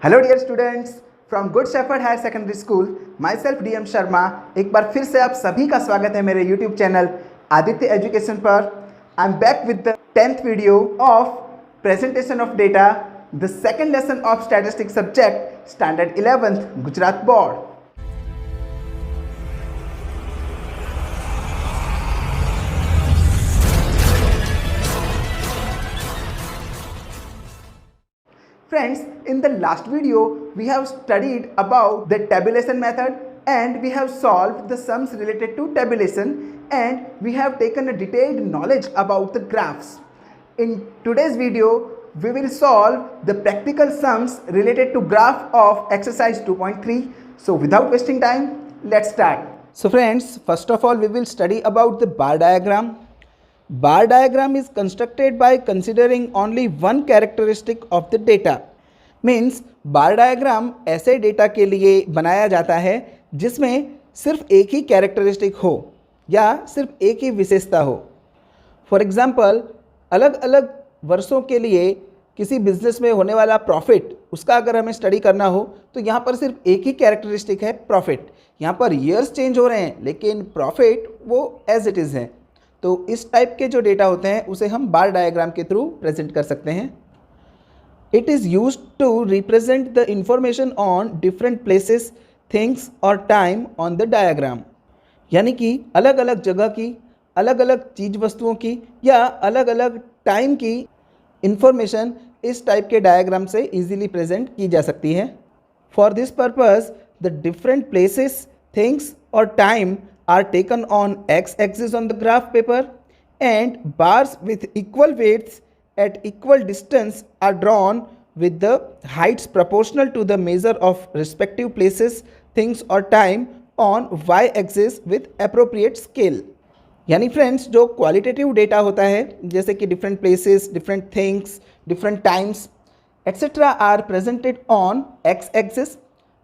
Hello dear students from Good Shepherd higher secondary school, myself DM Sharma. एक बार फिर से आप सभी का स्वागत है मेरे यूट्यूब चैनल आदित्य एजुकेशन पर। I am back with the 10th video of presentation of data, the second lesson of statistics subject standard 11th Gujarat board. Friends, in the last video, we have studied about the tabulation method and we have solved the sums related to tabulation and we have taken a detailed knowledge about the graphs. In today's video, we will solve the practical sums related to graph of exercise 2.3. So without wasting time, let's start. So friends, first of all, we will study about the bar diagram. Bar diagram is constructed by considering only one characteristic of the data. Means bar diagram ऐसे data के लिए बनाया जाता है जिसमें सिर्फ एक ही characteristic हो या सिर्फ एक ही विशेषता हो। फॉर एग्जांपल, अलग अलग वर्षों के लिए किसी बिजनेस में होने वाला प्रॉफिट, उसका अगर हमें स्टडी करना हो तो यहाँ पर सिर्फ एक ही कैरेक्टरिस्टिक है, प्रॉफिट। यहाँ पर ईयर्स चेंज हो रहे हैं लेकिन प्रॉफिट वो एज इट इज़ है। तो इस टाइप के जो डेटा होते हैं उसे हम बार डायग्राम के थ्रू प्रेजेंट कर सकते हैं। It is used to represent the information on different places, things और टाइम ऑन द डायग्राम। यानी कि अलग अलग जगह की, अलग अलग चीज़ वस्तुओं की या अलग अलग टाइम की इंफॉर्मेशन इस टाइप के डायग्राम से इजीली प्रेजेंट की जा सकती है। For this purpose the different places, things और time are taken on x-axis on the graph paper and bars with equal weights at equal distance are drawn with the heights proportional to the measure of respective places, things or time on y-axis with appropriate scale. यानी friends, जो qualitative data होता है जैसे कि different places, different things, different times etc. are presented on x-axis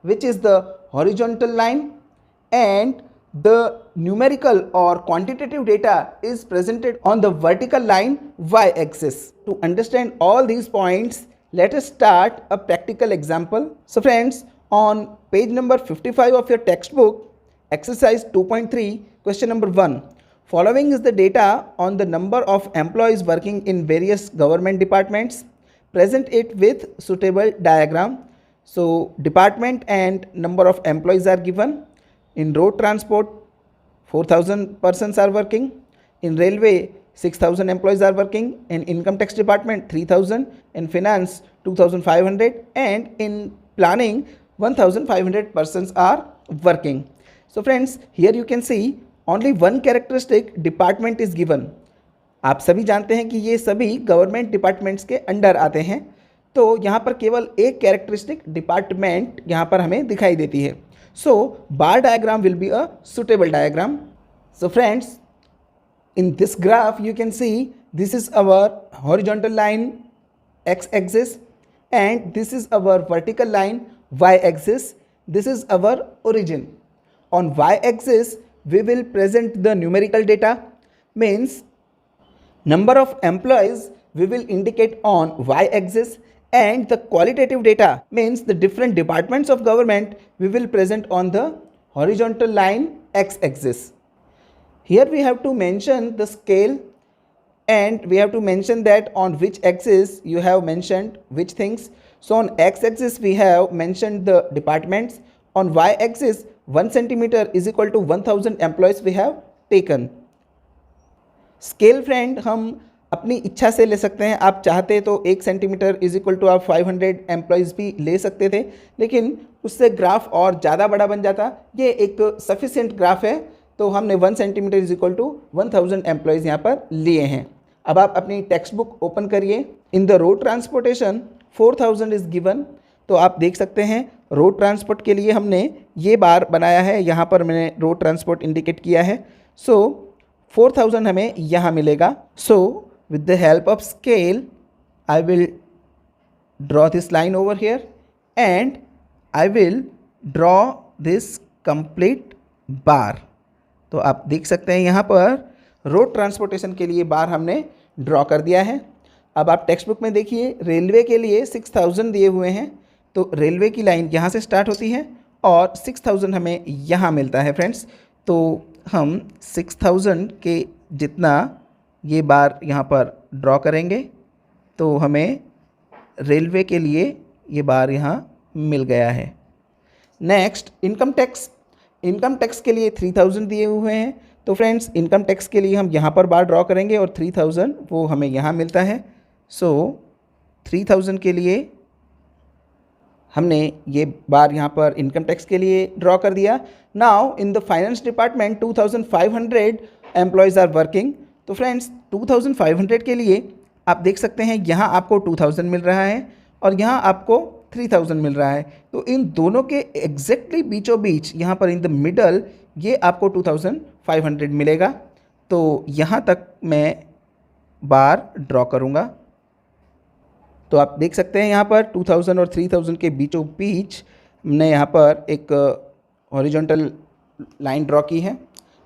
which is the horizontal line and the numerical or quantitative data is presented on the vertical line y-axis. To understand all these points, let us start a practical example. So friends, on page number 55 of your textbook, exercise 2.3, question number 1. Following is the data on the number of employees working in various government departments. Present it with suitable diagram. So department and number of employees are given. In road transport, 4,000 persons are working. In railway, 6,000 employees are working. In income tax department, 3,000. In finance, 2,500. And in planning, 1,500 persons are working. So friends, here you can see only one characteristic department is given. आप सभी जानते हैं कि ये सभी government departments के under आते हैं, तो यहाँ पर केवल एक कैरेक्टरिस्टिक डिपार्टमेंट यहाँ पर हमें दिखाई देती है। So bar diagram will be a suitable diagram. So friends, in this graph you can see this is our horizontal line x-axis and this is our vertical line y-axis. This is our origin. On y-axis we will present the numerical data, means number of employees we will indicate on y-axis, and the qualitative data means the different departments of government we will present on the horizontal line x-axis. Here we have to mention the scale and we have to mention that on which axis you have mentioned which things. So on x-axis we have mentioned the departments. On y-axis 1 centimeter is equal to 1000 employees we have taken. Scale friend हम अपनी इच्छा से ले सकते हैं। आप चाहते तो 1 सेंटीमीटर इज इक्वल टू आप 500 एम्प्लॉयज़ भी ले सकते थे, लेकिन उससे ग्राफ और ज़्यादा बड़ा बन जाता। ये एक सफिशिएंट ग्राफ है, तो हमने 1 centimetre is equal to 1000 employees यहाँ पर लिए हैं। अब आप अपनी टेक्स्ट बुक ओपन करिए। In the road transportation 4000 is given, तो आप देख सकते हैं रोड ट्रांसपोर्ट के लिए हमने ये बार बनाया है, यहाँ पर मैंने रोड ट्रांसपोर्ट इंडिकेट किया है। सो 4000 हमें यहाँ मिलेगा। सो with the help of scale I will draw this line over here and I will draw this complete bar. तो आप देख सकते हैं यहाँ पर रोड ट्रांसपोर्टेशन के लिए बार हमने ड्रॉ कर दिया है। अब आप टेक्स्ट बुक में देखिए, रेलवे के लिए 6000 दिए हुए हैं, तो रेलवे की लाइन यहाँ से स्टार्ट होती है और 6000 हमें यहाँ मिलता है फ्रेंड्स। तो हम 6000 के जितना ये बार यहाँ पर ड्रॉ करेंगे तो हमें रेलवे के लिए ये बार यहाँ मिल गया है। नेक्स्ट इनकम टैक्स के लिए 3000 दिए हुए हैं। तो फ्रेंड्स इनकम टैक्स के लिए हम यहाँ पर बार ड्रॉ करेंगे और 3000 वो हमें यहाँ मिलता है। सो 3000 के लिए हमने ये बार यहाँ पर इनकम टैक्स के लिए ड्रॉ कर दिया। Now in the finance department 2500 employees are working. तो फ्रेंड्स 2500 के लिए आप देख सकते हैं यहाँ आपको 2000 मिल रहा है और यहाँ आपको 3000 मिल रहा है। तो इन दोनों के एग्जैक्टली बीचों बीच यहाँ पर इन द मिडल ये आपको 2500 मिलेगा। तो यहाँ तक मैं बार ड्रॉ करूँगा। तो आप देख सकते हैं यहाँ पर 2000 और 3000 के बीचों बीच हमने यहाँ पर एक हॉरिजॉन्टल लाइन ड्रॉ की है।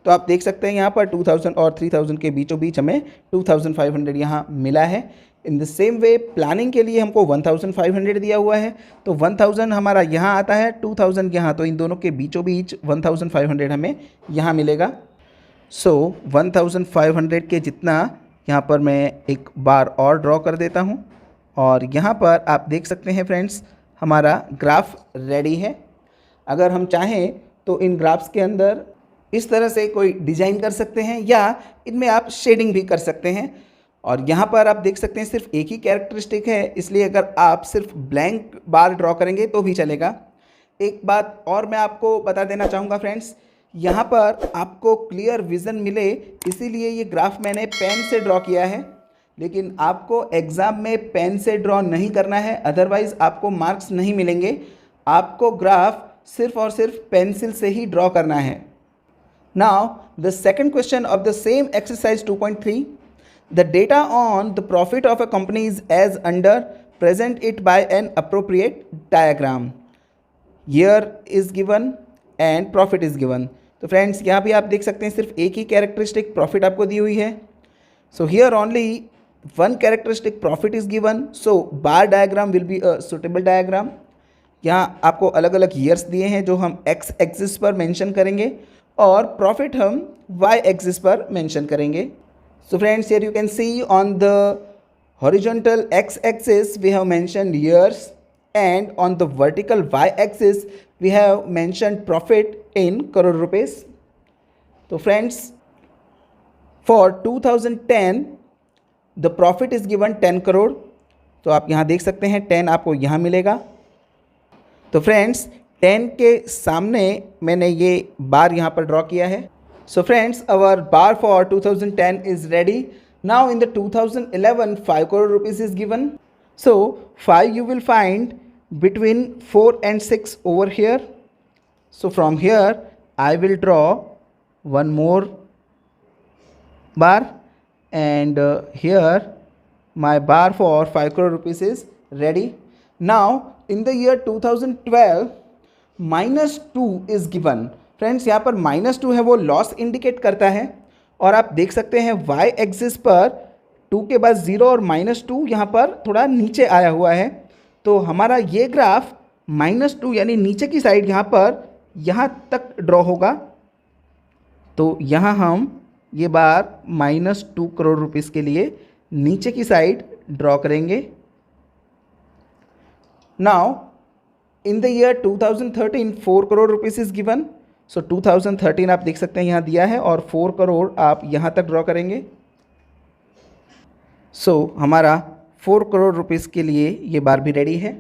तो आप देख सकते हैं यहाँ पर 2000 और 3000 के बीचों बीच हमें 2500 यहाँ मिला है। In the same way planning के लिए हमको 1500 दिया हुआ है। तो 1000 हमारा यहाँ आता है, 2000 यहाँ, तो इन दोनों के बीचों बीच 1500 हमें यहाँ मिलेगा। सो 1500 के जितना यहाँ पर मैं एक बार और ड्रॉ कर देता हूँ और यहाँ पर आप देख सकते हैं फ्रेंड्स हमारा ग्राफ रेडी है। अगर हम चाहें तो इन ग्राफ्स के अंदर इस तरह से कोई डिज़ाइन कर सकते हैं या इनमें आप शेडिंग भी कर सकते हैं। और यहाँ पर आप देख सकते हैं सिर्फ एक ही कैरेक्टरिस्टिक है, इसलिए अगर आप सिर्फ ब्लैंक बार ड्रॉ करेंगे तो भी चलेगा। एक बात और मैं आपको बता देना चाहूँगा फ्रेंड्स, यहाँ पर आपको क्लियर विज़न मिले इसीलिए ये ग्राफ मैंने पेन से ड्रॉ किया है, लेकिन आपको एग्ज़ाम में पेन से ड्रॉ नहीं करना है, अदरवाइज़ आपको मार्क्स नहीं मिलेंगे। आपको ग्राफ सिर्फ और सिर्फ पेंसिल से ही ड्रॉ करना है। Now the second question of the same exercise 2.3, the data on the profit of a company is as under, present it by an appropriate diagram. Year is given and profit is given. तो friends यहाँ भी आप देख सकते हैं सिर्फ एक ही characteristic profit आपको दी हुई है। So here only one characteristic profit is given, so bar diagram will be a suitable diagram. यहाँ आपको अलग अलग ईयर्स दिए हैं जो हम एक्स एक्सिस पर मेंशन करेंगे और प्रॉफिट हम वाई एक्सिस पर मेंशन करेंगे। So friends here you can see on the horizontal X axis we have mentioned years and on the vertical Y axis we have mentioned profit in crore rupees. तो friends for 2010 the profit is given 10 crore. तो आप यहाँ देख सकते हैं 10 आपको यहाँ मिलेगा। तो फ्रेंड्स 10 के सामने मैंने ये बार यहाँ पर ड्रॉ किया है। So friends our bar for 2010 is ready. Now in the 2011 5 crore rupees is given. So 5 you will find between 4 and 6 over here. So from here I will draw one more bar and here my bar for 5 crore rupees is ready. Now in the year 2012 -2 is given. Friends यहाँ पर -2 है वो loss indicate करता है और आप देख सकते हैं y एक्सिस पर 2 के बाद 0 और -2 यहाँ पर थोड़ा नीचे आया हुआ है। तो हमारा ये ग्राफ -2 यानी नीचे की साइड यहाँ पर यहाँ तक ड्रॉ होगा। तो यहाँ हम ये बार -2 करोड़ रुपीस के लिए नीचे की साइड ड्रॉ करेंगे। Now in the year 2013 4 crore rupees is given. So 2013 आप देख सकते हैं यहाँ दिया है और 4 करोड़ आप यहाँ तक ड्रॉ करेंगे। सो हमारा 4 करोड़ रुपीस के लिए ये बार भी रेडी है।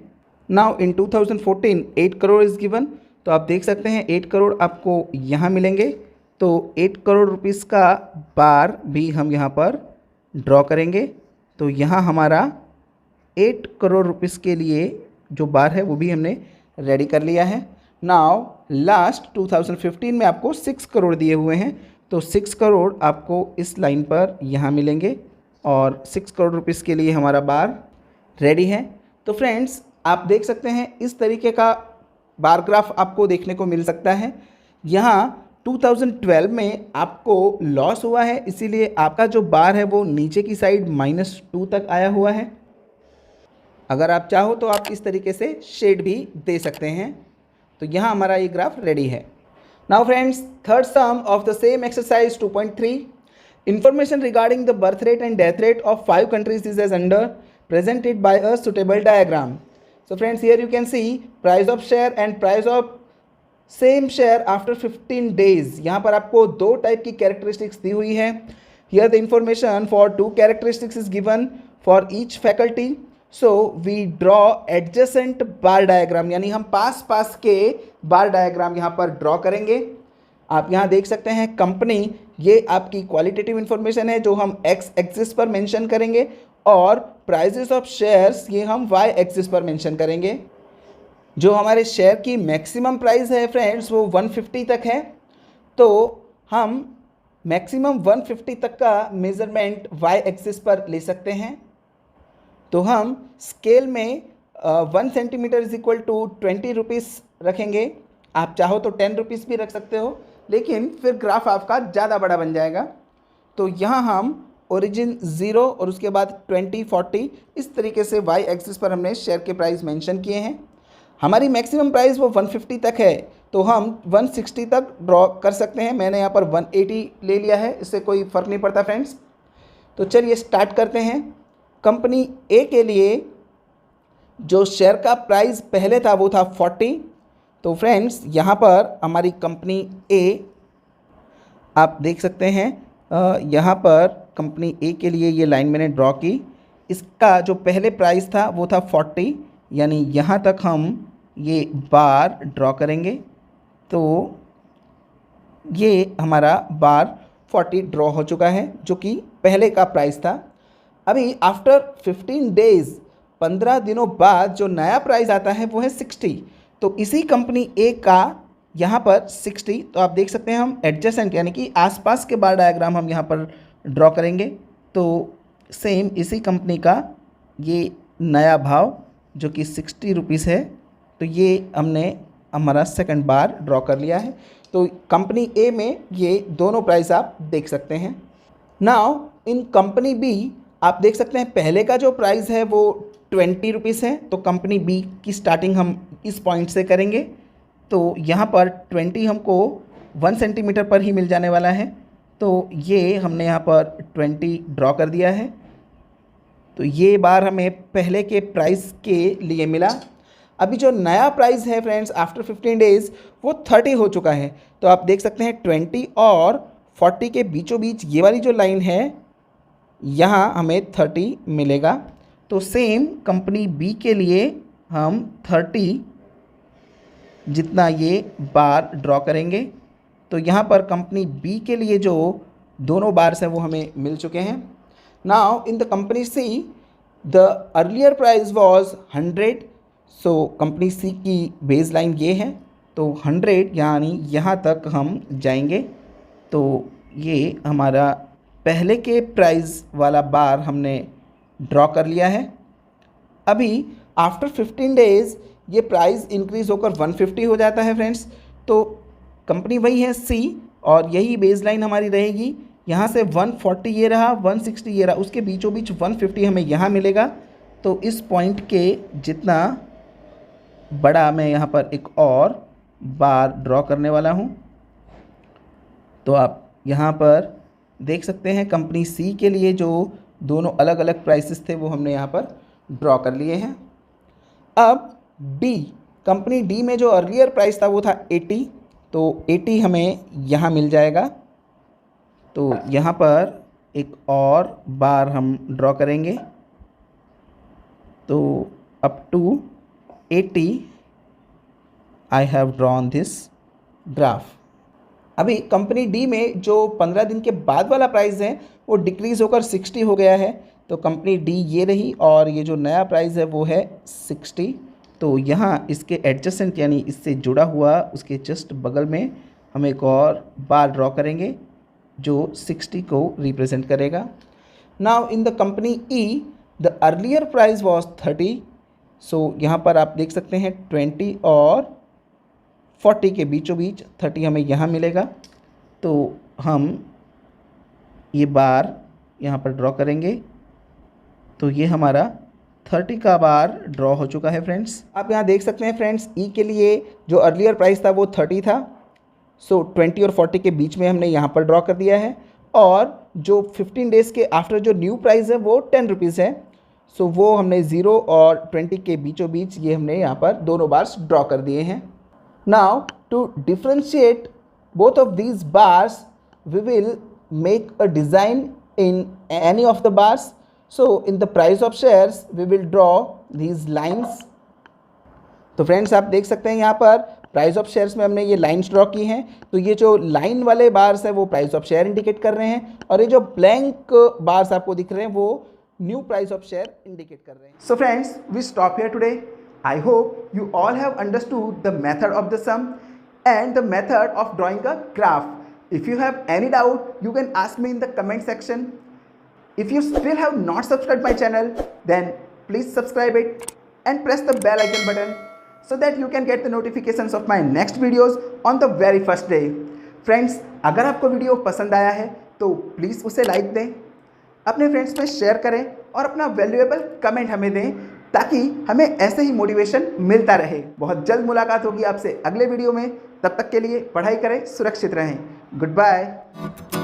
Now in 2014 8 crore is given. तो आप देख सकते हैं 8 करोड़ आपको यहाँ मिलेंगे। तो 8 करोड़ रुपीस का बार भी हम यहाँ पर ड्रॉ करेंगे। तो यहाँ हमारा 8 करोड़ रुपीस के लिए जो बार है वो भी हमने रेडी कर लिया है। नाउ लास्ट 2015 में आपको 6 करोड़ दिए हुए हैं। तो 6 करोड़ आपको इस लाइन पर यहाँ मिलेंगे और 6 करोड़ रुपीस के लिए हमारा बार रेडी है। तो फ्रेंड्स आप देख सकते हैं इस तरीके का बार ग्राफ आपको देखने को मिल सकता है। यहाँ 2012 में आपको लॉस हुआ है इसीलिए आपका जो बार है वो नीचे की साइड -2 तक आया हुआ है। अगर आप चाहो तो आप इस तरीके से शेड भी दे सकते हैं। तो यहाँ हमारा ये ग्राफ रेडी है। Now friends, third some of the same exercise 2.3, information regarding the birth rate and death rate of 5 countries is as under, presented by a suitable diagram. So friends, here you can see price of share and price of same share after 15 days. यहाँ पर आपको दो type की characteristics दी हुई है। Here the information for two characteristics is given for each faculty. So we draw adjacent bar diagram, यानी हम पास पास के बार डायग्राम यहाँ पर ड्रॉ करेंगे। आप यहाँ देख सकते हैं कंपनी, ये आपकी क्वालिटेटिव इन्फॉर्मेशन है जो हम एक्स एक्सिस पर मेंशन करेंगे, और प्राइजेस ऑफ शेयर्स ये हम वाई एक्सिस पर मेंशन करेंगे। जो हमारे शेयर की मैक्सिमम प्राइस है फ्रेंड्स वो 150 तक है, तो हम मैक्सिमम 150 तक का मेजरमेंट वाई एक्सिस पर ले सकते हैं। तो हम स्केल में 1 centimetre is equal to 20 rupees रखेंगे। आप चाहो तो 10 रुपीज़ भी रख सकते हो, लेकिन फिर ग्राफ आपका ज़्यादा बड़ा बन जाएगा। तो यहाँ हम ओरिजिन 0 और उसके बाद 20, 40 इस तरीके से वाई एक्सिस पर हमने शेयर के प्राइस मेंशन किए हैं। हमारी मैक्सिमम प्राइस वो 150 तक है, तो हम 160 तक ड्रॉ कर सकते हैं। मैंने यहाँ पर 180 ले लिया है, इससे कोई फ़र्क नहीं पड़ता फ्रेंड्स। तो चलिए स्टार्ट करते हैं। कंपनी ए के लिए जो शेयर का प्राइस पहले था वो था 40। तो फ्रेंड्स यहाँ पर हमारी कंपनी ए, आप देख सकते हैं यहाँ पर कंपनी ए के लिए ये लाइन मैंने ड्रॉ की। इसका जो पहले प्राइस था वो था 40, यानी यहाँ तक हम ये बार ड्रॉ करेंगे। तो ये हमारा बार 40 ड्रॉ हो चुका है, जो कि पहले का प्राइस था। अभी आफ्टर 15 डेज़, 15 दिनों बाद जो नया प्राइस आता है वो है 60। तो इसी कंपनी ए का यहाँ पर 60, तो आप देख सकते हैं हम एडजेसेंट यानी कि आसपास के बार डायग्राम हम यहाँ पर ड्रॉ करेंगे। तो सेम इसी कंपनी का ये नया भाव जो कि 60 रुपीज़ है, तो ये हमने हमारा सेकंड बार ड्रॉ कर लिया है। तो कंपनी ए में ये दोनों प्राइस आप देख सकते हैं। नाउ इन कंपनी बी आप देख सकते हैं पहले का जो प्राइस है वो 20 रुपीज़ है, तो कंपनी बी की स्टार्टिंग हम इस पॉइंट से करेंगे। तो यहाँ पर 20 हमको 1 सेंटीमीटर पर ही मिल जाने वाला है, तो ये हमने यहाँ पर 20 ड्रॉ कर दिया है। तो ये बार हमें पहले के प्राइस के लिए मिला। अभी जो नया प्राइस है फ्रेंड्स आफ्टर 15 डेज़ वो 30 हो चुका है। तो आप देख सकते हैं 20 और 40 के बीचों बीच ये वाली जो लाइन है यहाँ हमें 30 मिलेगा। तो सेम कंपनी बी के लिए हम 30 जितना ये बार ड्रॉ करेंगे। तो यहाँ पर कंपनी बी के लिए जो दोनों बार्स हैं वो हमें मिल चुके हैं। Now in the company C the earlier price was 100। So company C की बेस लाइन ये है, तो 100 यानी यहाँ तक हम जाएंगे। तो ये हमारा पहले के प्राइस वाला बार हमने ड्रॉ कर लिया है। अभी आफ्टर 15 डेज़ ये प्राइस इंक्रीज़ होकर 150 हो जाता है फ्रेंड्स। तो कंपनी वही है सी, और यही बेस लाइन हमारी रहेगी। यहाँ से 140 ये रहा, 160 ये रहा, उसके बीचों बीच 150 हमें यहाँ मिलेगा। तो इस पॉइंट के जितना बड़ा मैं यहाँ पर एक और बार ड्रॉ करने वाला हूँ। तो आप यहाँ पर देख सकते हैं कंपनी सी के लिए जो दोनों अलग अलग प्राइसेस थे वो हमने यहाँ पर ड्रॉ कर लिए हैं। अब डी, कंपनी डी में जो अर्लियर प्राइस था वो था 80, तो 80 हमें यहाँ मिल जाएगा। तो यहाँ पर एक और बार हम ड्रॉ करेंगे। तो up to 80 I have drawn this graph. अभी कंपनी डी में जो 15 दिन के बाद वाला प्राइस है वो डिक्रीज़ होकर 60 हो गया है। तो कंपनी डी ये रही, और ये जो नया प्राइस है वो है 60। तो यहाँ इसके एडजेसेंट यानी इससे जुड़ा हुआ उसके जस्ट बगल में हम एक और बार ड्रॉ करेंगे जो 60 को रिप्रेजेंट करेगा। Now in the company E the earlier price was 30। सो यहाँ पर आप देख सकते हैं 20 और 40 के बीचों बीच 30 हमें यहाँ मिलेगा। तो हम ये बार यहाँ पर ड्रॉ करेंगे। तो ये हमारा 30 का बार ड्रॉ हो चुका है फ्रेंड्स। आप यहाँ देख सकते हैं फ्रेंड्स, ई के लिए जो अर्लियर प्राइस था वो 30 था, सो 20 और 40 के बीच में हमने यहाँ पर ड्रॉ कर दिया है। और जो 15 डेज़ के आफ्टर जो न्यू प्राइस है वो 10 रुपीज़ है, सो वो हमने 0 और 20 के बीचों बीच ये हमने यहाँ पर दोनों बार्स ड्रॉ कर दिए हैं। Now to differentiate both of these bars we will make a design in any of the bars. So in the price of shares we will draw these lines. तो फ्रेंड्स आप देख सकते हैं यहाँ पर प्राइस ऑफ शेयर्स में हमने ये लाइंस ड्रॉ की हैं। तो ये जो लाइन वाले बार्स है वो प्राइस ऑफ शेयर इंडिकेट कर रहे हैं, और ये जो ब्लैंक बार्स आपको दिख रहे हैं वो new price of share indicate कर रहे हैं। So friends we stop here today. I hope you all have understood the method of the sum and the method of drawing a graph. If you have any doubt, you can ask me in the comment section. If you still have not subscribed my channel, then please subscribe it and press the bell icon button so that you can get the notifications of my next videos on the very first day. Friends, अगर आपको video पसंद आया है तो please उसे like दें, अपने friends में शेयर करें और अपना वैल्यूएबल कमेंट हमें दें, ताकि हमें ऐसे ही मोटिवेशन मिलता रहे। बहुत जल्द मुलाकात होगी आपसे अगले वीडियो में। तब तक के लिए पढ़ाई करें, सुरक्षित रहें। Good bye.